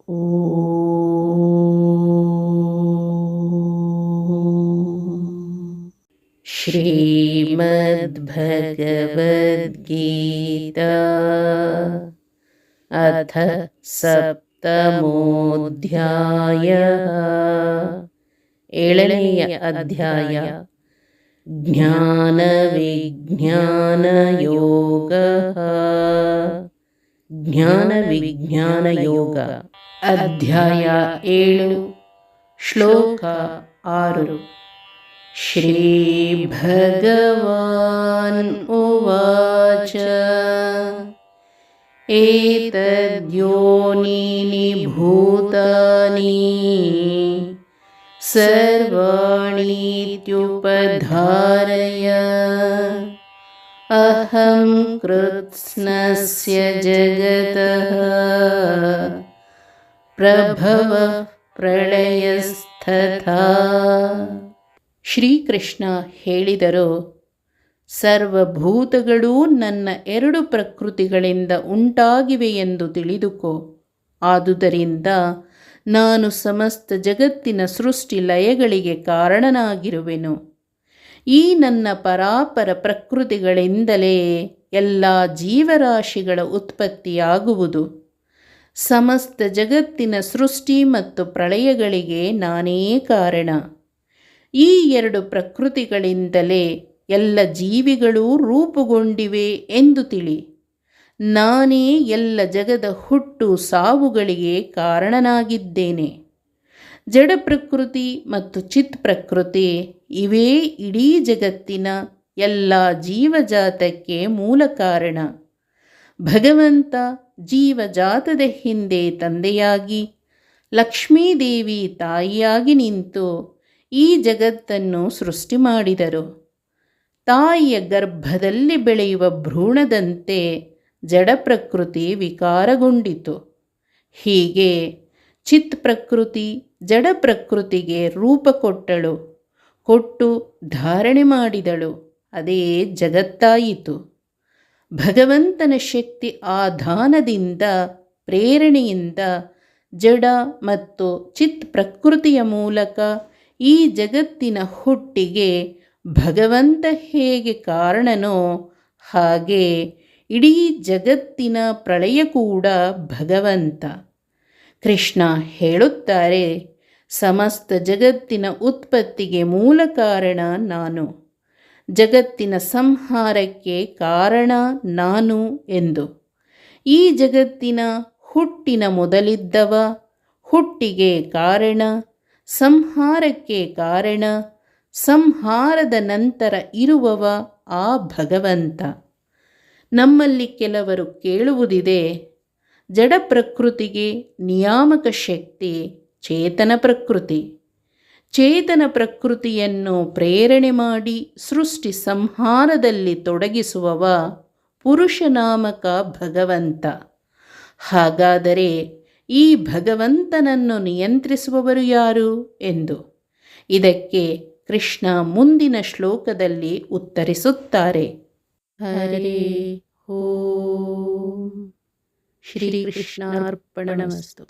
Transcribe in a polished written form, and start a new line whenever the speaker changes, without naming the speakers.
ಶ್ರೀಮದ್ಭಗವದ್ಗೀತಾ ಅಥ ಸಪ್ತಮೋಧ್ಯಾಯಃ. ಏಳನೆಯ ಅಧ್ಯಾಯ. ಜ್ಞಾನ ವಿಜ್ಞಾನ ಯೋಗಃ. ಜ್ಞಾನ ವಿಜ್ಞಾನ ಯೋಗ. ಅಧ್ಯಾಯ 7, ಶ್ಲೋಕ 6. ಶ್ರೀ ಭಗವಾನ್ ಉವಾಚ ಏತದ್ಯೋನೀನಿ ಭೂತಾನಿ ಸರ್ವಾಣೀತ್ಯುಪಧಾರಯ ಅಹಂ ಕೃತ್ಸ್ನಸ್ಯ ಜಗತಃ ಪ್ರಭವಃ ಪ್ರಳಯಸ್ತಥಾ. ಶ್ರೀಕೃಷ್ಣ ಹೇಳಿದರು, ಸರ್ವಭೂತಗಳೂ ನನ್ನ 2 ಪ್ರಕೃತಿಗಳಿಂದ ಉಂಟಾಗಿವೆಯೆಂದು ತಿಳಿದುಕೋ. ಆದುದರಿಂದ ನಾನು ಸಮಸ್ತ ಜಗತ್ತಿನ ಸೃಷ್ಟಿ ಲಯಗಳಿಗೆ ಕಾರಣನಾಗಿರುವೆನು. ಈ ನನ್ನ ಪರಾಪರ ಪ್ರಕೃತಿಗಳಿಂದಲೇ ಎಲ್ಲ ಜೀವರಾಶಿಗಳ ಉತ್ಪತ್ತಿಯಾಗುವುದು. ಸಮಸ್ತ ಜಗತ್ತಿನ ಸೃಷ್ಟಿ ಮತ್ತು ಪ್ರಳಯಗಳಿಗೆ ನಾನೇ ಕಾರಣ. ಈ 2 ಪ್ರಕೃತಿಗಳಿಂದಲೇ ಎಲ್ಲ ಜೀವಿಗಳೂ ರೂಪುಗೊಂಡಿವೆ ಎಂದು ತಿಳಿ. ನಾನೇ ಎಲ್ಲ ಜಗದ ಹುಟ್ಟು ಸಾವುಗಳಿಗೆ ಕಾರಣನಾಗಿದ್ದೇನೆ. ಜಡ ಪ್ರಕೃತಿ ಮತ್ತು ಚಿತ್ ಪ್ರಕೃತಿ ಇವೇ ಇಡೀ ಜಗತ್ತಿನ ಎಲ್ಲ ಜೀವಜಾತಕ್ಕೆ ಮೂಲ ಕಾರಣ. ಭಗವಂತ ಜೀವಜಾತದ ಹಿಂದೆ ತಂದೆಯಾಗಿ, ಲಕ್ಷ್ಮೀದೇವಿ ತಾಯಿಯಾಗಿ ನಿಂತು ಈ ಜಗತ್ತನ್ನು ಸೃಷ್ಟಿ ಮಾಡಿದರು. ತಾಯಿಯ ಗರ್ಭದಲ್ಲಿ ಬೆಳೆಯುವ ಭ್ರೂಣದಂತೆ ಜಡ ಪ್ರಕೃತಿ ವಿಕಾರಗೊಂಡಿತು. ಹೀಗೆ ಚಿತ್ ಪ್ರಕೃತಿ ಜಡ ಪ್ರಕೃತಿಗೆ ರೂಪ ಕೊಟ್ಟು ಧಾರಣೆ ಮಾಡಿದಳು. ಅದೇ ಜಗತ್ತಾಯಿತು. ಭಗವಂತನ ಶಕ್ತಿ ಆಧಾನದಿಂದ ಪ್ರೇರಣೆಯಿಂದ ಜಡ ಮತ್ತು ಚಿತ್ ಪ್ರಕೃತಿಯ ಮೂಲಕ ಈ ಜಗತ್ತಿನ ಹುಟ್ಟಿಗೆ ಭಗವಂತ ಹೇಗೆ ಕಾರಣನೋ ಹಾಗೆ ಇಡೀ ಜಗತ್ತಿನ ಪ್ರಳಯ ಕೂಡ ಭಗವಂತ. ಕೃಷ್ಣ ಹೇಳುತ್ತಾರೆ, ಸಮಸ್ತ ಜಗತ್ತಿನ ಉತ್ಪತ್ತಿಗೆ ಮೂಲ ಕಾರಣ ನಾನು, ಜಗತ್ತಿನ ಸಂಹಾರಕ್ಕೆ ಕಾರಣ ನಾನು ಎಂದು. ಈ ಜಗತ್ತಿನ ಹುಟ್ಟಿನ ಮೊದಲಿದ್ದವ, ಹುಟ್ಟಿಗೆ ಕಾರಣ, ಸಂಹಾರಕ್ಕೆ ಕಾರಣ, ಸಂಹಾರದ ನಂತರ ಇರುವವ ಆ ಭಗವಂತ. ನಮ್ಮಲ್ಲಿ ಕೆಲವರು ಕೇಳುವುದಿದೆ, ಜಡ ಪ್ರಕೃತಿಗೆ ನಿಯಾಮಕ ಶಕ್ತಿ ಚೇತನ ಪ್ರಕೃತಿ. ಚೇತನ ಪ್ರಕೃತಿಯನ್ನು ಪ್ರೇರಣೆ ಮಾಡಿ ಸೃಷ್ಟಿ ಸಂಹಾರದಲ್ಲಿ ತೊಡಗಿಸುವವ ಪುರುಷನಾಮಕ ಭಗವಂತ. ಹಾಗಾದರೆ ಈ ಭಗವಂತನನ್ನು ನಿಯಂತ್ರಿಸುವವರು ಯಾರು ಎಂದು. ಇದಕ್ಕೆ ಕೃಷ್ಣ ಮುಂದಿನ ಶ್ಲೋಕದಲ್ಲಿ ಉತ್ತರಿಸುತ್ತಾರೆ. ಹರೇ ಓಂ. ಶ್ರೀಕೃಷ್ಣಾರ್ಪಣಮಸ್ತು.